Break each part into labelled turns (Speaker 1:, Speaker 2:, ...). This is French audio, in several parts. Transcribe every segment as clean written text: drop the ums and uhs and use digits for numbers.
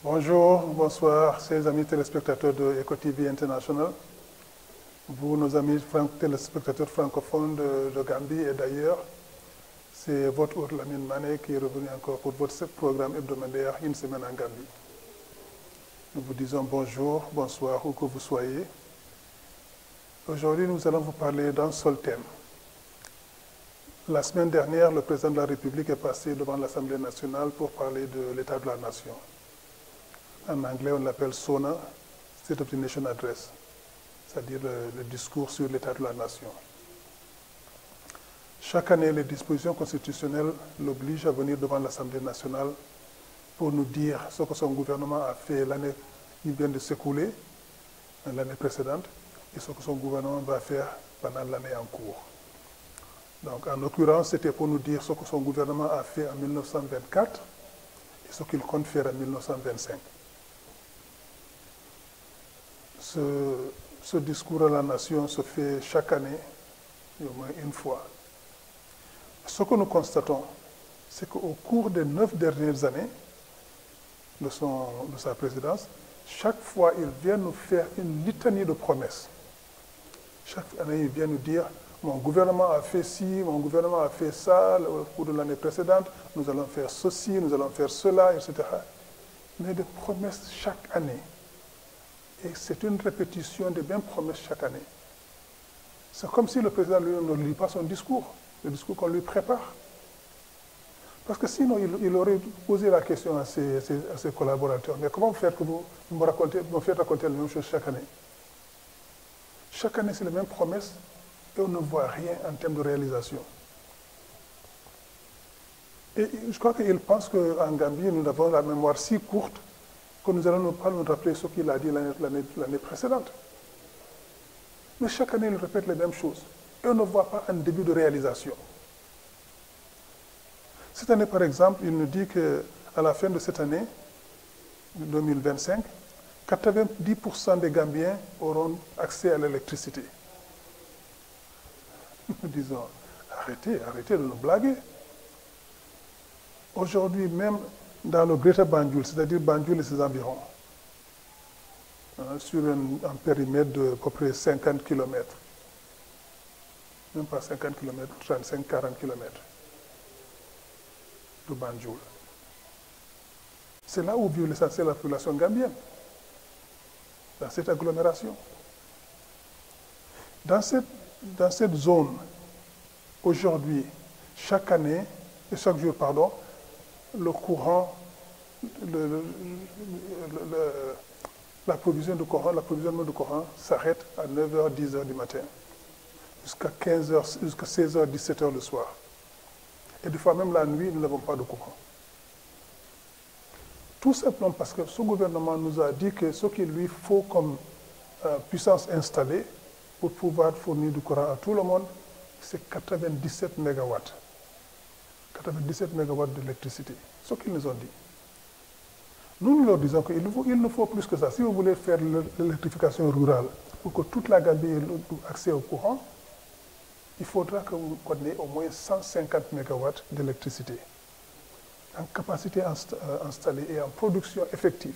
Speaker 1: Bonjour, bonsoir, chers amis téléspectateurs de Eco TV International. Vous, nos amis téléspectateurs francophones de Gambie et d'ailleurs, c'est votre hôte Lamine Mané qui est revenu encore pour votre programme hebdomadaire Une semaine en Gambie. Nous vous disons bonjour, bonsoir, où que vous soyez. Aujourd'hui, nous allons vous parler d'un seul thème. La semaine dernière, le président de la République est passé devant l'Assemblée nationale pour parler de l'état de la nation. En anglais, on l'appelle SONA, State of the Nation Address, c'est-à-dire le discours sur l'état de la nation. Chaque année, les dispositions constitutionnelles l'obligent à venir devant l'Assemblée nationale pour nous dire ce que son gouvernement a fait l'année qui vient de s'écouler, l'année précédente, et ce que son gouvernement va faire pendant l'année en cours. Donc, en l'occurrence, c'était pour nous dire ce que son gouvernement a fait en 1924 et ce qu'il compte faire en 1925. Ce discours à la nation se fait chaque année, au moins une fois. Ce que nous constatons, c'est qu'au cours des 9 dernières années de sa présidence, chaque fois, il vient nous faire une litanie de promesses. Chaque année, il vient nous dire « Mon gouvernement a fait ci, mon gouvernement a fait ça, au cours de l'année précédente, nous allons faire ceci, nous allons faire cela, etc. » Mais des promesses chaque année. Et c'est une répétition des mêmes promesses chaque année. C'est comme si le président lui-même ne lit pas son discours, le discours qu'on lui prépare. Parce que sinon, il aurait posé la question à ses collaborateurs. Mais comment faire que vous me faites raconter la même chose chaque année? Chaque année, c'est les mêmes promesses et on ne voit rien en termes de réalisation. Et je crois qu'il pense qu'en Gambie, nous avons la mémoire si courte que nous allons pas nous rappeler ce qu'il a dit l'année précédente. Mais chaque année, il répète les mêmes choses. Et on ne voit pas un début de réalisation. Cette année, par exemple, il nous dit qu'à la fin de cette année, 2025, 90% des Gambiens auront accès à l'électricité. Nous disons, arrêtez de nous blaguer. Aujourd'hui, même dans le Greater Banjul, c'est-à-dire Banjul et ses environs, sur un périmètre de à peu près 50 km, même pas 50 km, 35-40 km de Banjul. C'est là où vit l'essentiel de la population gambienne, dans cette agglomération. Dans cette zone, aujourd'hui, chaque année, et chaque jour, pardon, le courant, l'approvisionnement de courant s'arrête à 9h, 10h du matin, jusqu'à 15h, jusqu'à 16h, 17h le soir. Et des fois même la nuit, nous n'avons pas de courant. Tout simplement parce que ce gouvernement nous a dit que ce qu'il lui faut comme puissance installée pour pouvoir fournir du courant à tout le monde, c'est 97 MW. 97 MW d'électricité, ce qu'ils nous ont dit. Nous leur disons qu'il nous faut plus que ça. Si vous voulez faire l'électrification rurale pour que toute la Gambie ait accès au courant, il faudra que vous connaissiez au moins 150 MW d'électricité en capacité installée et en production effective.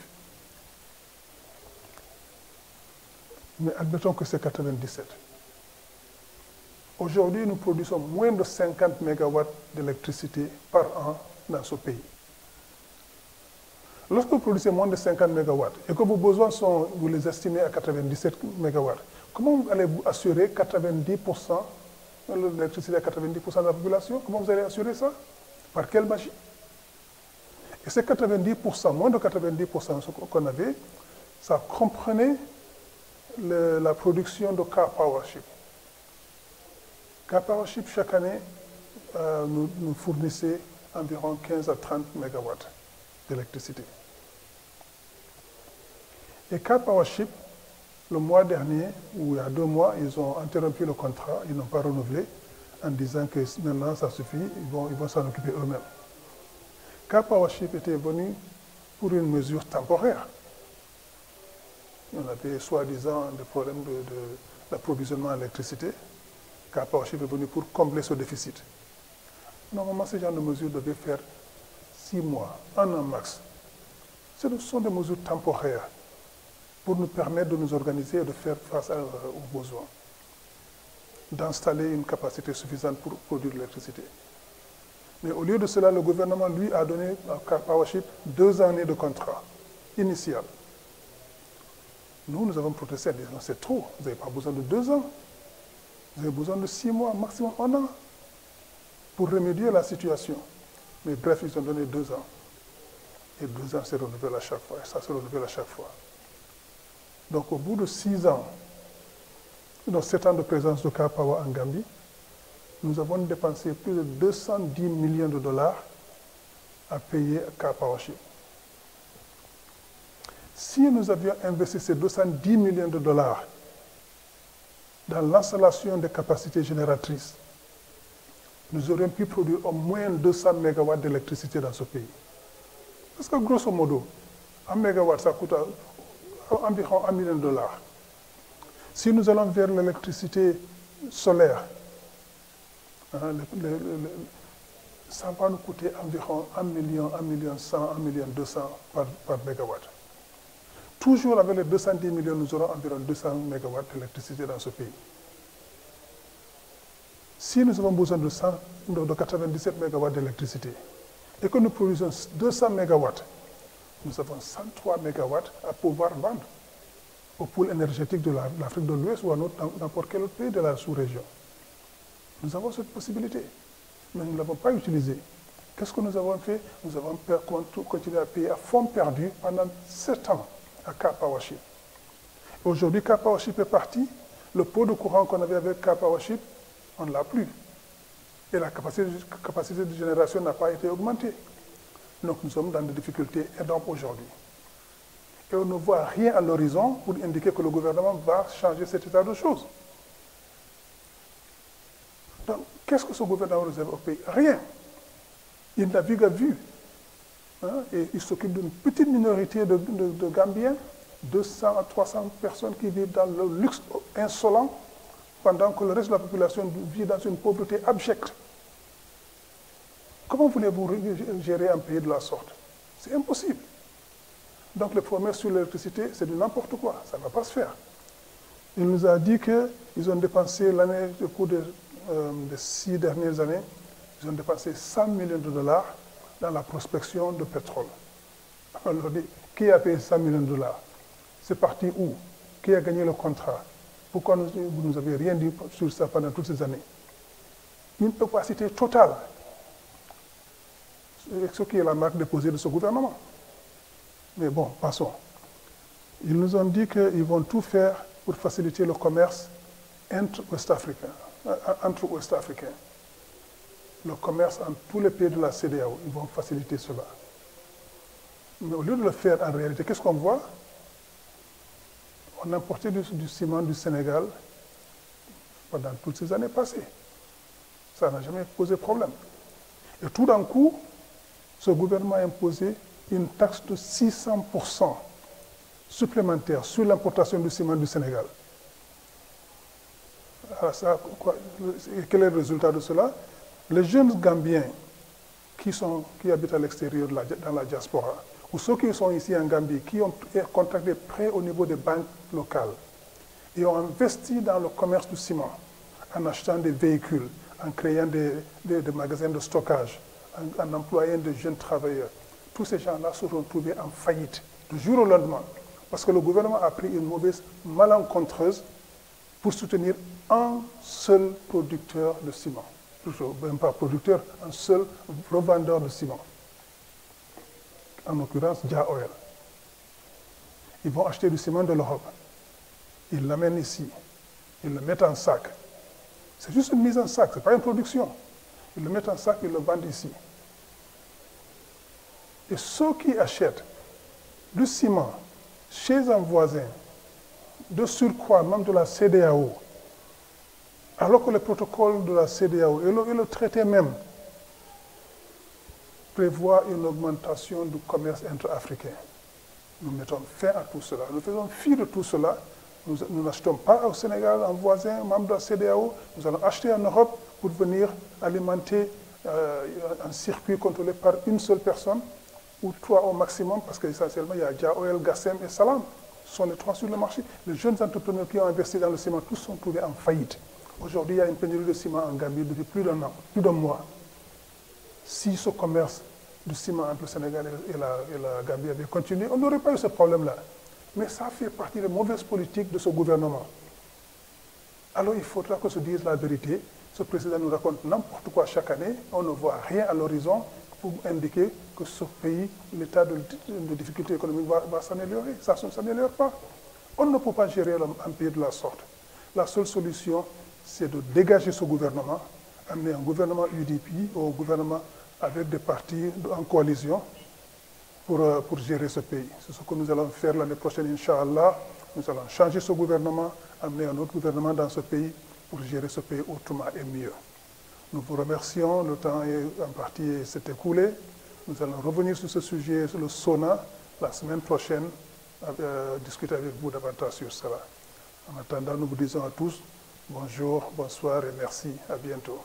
Speaker 1: Mais admettons que c'est 97. Aujourd'hui, nous produisons moins de 50 MW d'électricité par an dans ce pays. Lorsque vous produisez moins de 50 MW et que vos besoins vous les estimez à 97 MW, comment allez-vous assurer 90% de l'électricité à 90% de la population? Comment vous allez assurer ça? Par quelle magie? Et ces 90%, moins de 90% qu'on avait, ça comprenait la production de car powership. Car powership, chaque année, nous fournissait environ 15 à 30 MW d'électricité. Et car powership, le mois dernier, ou il y a 2 mois, ils ont interrompu le contrat, ils n'ont pas renouvelé, en disant que maintenant ça suffit, ils vont s'en occuper eux-mêmes. Car powership était venu pour une mesure temporaire. On avait soi-disant des problèmes d'approvisionnement en électricité. Car powership est venu pour combler ce déficit. Normalement, ce genre de mesure devait faire 6 mois, un an max. Ce sont des mesures temporaires pour nous permettre de nous organiser et de faire face aux besoins, d'installer une capacité suffisante pour produire l'électricité. Mais au lieu de cela, le gouvernement, lui, a donné à Car Powership 2 années de contrat initial. Nous avons protesté en disant c'est trop, vous n'avez pas besoin de 2 ans, vous avez besoin de 6 mois, maximum 1 an, pour remédier à la situation. Mais bref, ils ont donné 2 ans. Et 2 ans, c'est renouvelé à chaque fois. Et ça se renouvelle à chaque fois. Donc, au bout de 6 ans, dans 7 ans de présence de Car Power en Gambie, nous avons dépensé plus de 210 millions de dollars à payer à Car Powership. Si nous avions investi ces 210 millions de dollars dans l'installation des capacités génératrices, nous aurions pu produire au moins 200 MW d'électricité dans ce pays. Parce que grosso modo, 1 MW, ça coûte environ 1 million de dollars. Si nous allons vers l'électricité solaire, ça va nous coûter environ 1 million, 1 million 100, 1 million 200 par mégawatt. Toujours avec les 210 millions, nous aurons environ 200 MW d'électricité dans ce pays. Si nous avons besoin de 97 MW d'électricité et que nous produisons 200 MW, nous avons 103 MW à pouvoir vendre au pôle énergétique de l'Afrique de l'Ouest ou à n'importe quel autre pays de la sous-région. Nous avons cette possibilité, mais nous ne l'avons pas utilisée. Qu'est-ce que nous avons fait? Nous avons continué à payer à fond perdu pendant 7 ans à Car Powership. Aujourd'hui, Car Powership est parti. Le pot de courant qu'on avait avec Car Powership, on ne l'a plus. Et la capacité de génération n'a pas été augmentée. Donc nous sommes dans des difficultés énormes aujourd'hui. Et on ne voit rien à l'horizon pour indiquer que le gouvernement va changer cet état de choses. Donc, qu'est-ce que ce gouvernement réserve au pays? Rien. Il navigue à vue. Et il s'occupe d'une petite minorité de Gambiens, 200 à 300 personnes qui vivent dans le luxe insolent, pendant que le reste de la population vit dans une pauvreté abjecte. Comment voulez-vous gérer un pays de la sorte? C'est impossible. Donc les promesses sur l'électricité, c'est du n'importe quoi. Ça ne va pas se faire. Il nous a dit qu'ils ont dépensé au cours des 6 dernières années, ils ont dépensé 100 millions de dollars dans la prospection de pétrole. On leur dit, qui a payé 100 millions de dollars? C'est parti où? Qui a gagné le contrat? Pourquoi vous ne nous avez rien dit sur ça pendant toutes ces années? Une opacité totale. C'est ce qui est la marque déposée de ce gouvernement. Mais bon, passons. Ils nous ont dit qu'ils vont tout faire pour faciliter le commerce entre Ouest-Africains. Le commerce entre tous les pays de la CEDEAO, ils vont faciliter cela. Mais au lieu de le faire en réalité, qu'est-ce qu'on voit? On a importé du ciment du Sénégal pendant toutes ces années passées. Ça n'a jamais posé problème. Et tout d'un coup, ce gouvernement a imposé une taxe de 600% supplémentaire sur l'importation du ciment du Sénégal. Alors ça, quel est le résultat de cela? Les jeunes Gambiens qui habitent à l'extérieur, dans la diaspora, ou ceux qui sont ici en Gambie, qui ont contracté prêts au niveau des banques locales et ont investi dans le commerce du ciment, en achetant des véhicules, en créant des magasins de stockage, en employant de jeunes travailleurs. Tous ces gens-là se sont retrouvés en faillite du jour au lendemain, parce que le gouvernement a pris une mauvaise malencontreuse pour soutenir un seul producteur de ciment. Même pas producteur, un seul revendeur de ciment. En l'occurrence, Jah Oil. Ils vont acheter du ciment de l'Europe. Ils l'amènent ici. Ils le mettent en sac. C'est juste une mise en sac, ce n'est pas une production. Ils le mettent en sac, ils le vendent ici. Et ceux qui achètent du ciment chez un voisin, de surcroît, même de la CEDEAO, alors que le protocole de la CEDEAO et le traité même prévoit une augmentation du commerce intra-africain. Nous mettons fin à tout cela. Nous faisons fi de tout cela. Nous n'achetons pas au Sénégal un voisin, membre de la CEDEAO. Nous allons acheter en Europe pour venir alimenter un circuit contrôlé par une seule personne. ou 3 au maximum, parce qu'essentiellement, il y a Diaoel, Gassem et Salam. Ce sont les 3 sur le marché. Les jeunes entrepreneurs qui ont investi dans le ciment, tous sont trouvés en faillite. Aujourd'hui, il y a une pénurie de ciment en Gambie depuis plus d'un an, plus d'un mois. Si ce commerce du ciment entre le Sénégal et la Gambie avait continué, on n'aurait pas eu ce problème-là. Mais ça fait partie des mauvaises politiques de ce gouvernement. Alors il faudra qu'on se dise la vérité. Ce président nous raconte n'importe quoi chaque année. On ne voit rien à l'horizon pour indiquer que ce pays, l'état de difficulté économique va s'améliorer. Ça ne s'améliore pas. On ne peut pas gérer un pays de la sorte. La seule solution, c'est de dégager ce gouvernement, amener un gouvernement UDP ou un gouvernement avec des partis en coalition pour gérer ce pays. C'est ce que nous allons faire l'année prochaine, Inch'Allah. Nous allons changer ce gouvernement, amener un autre gouvernement dans ce pays pour gérer ce pays autrement et mieux. Nous vous remercions, le temps est en partie s'est écoulé. Nous allons revenir sur ce sujet, sur le SONA, la semaine prochaine, discuter avec vous davantage sur cela. En attendant, nous vous disons à tous bonjour, bonsoir et merci. À bientôt.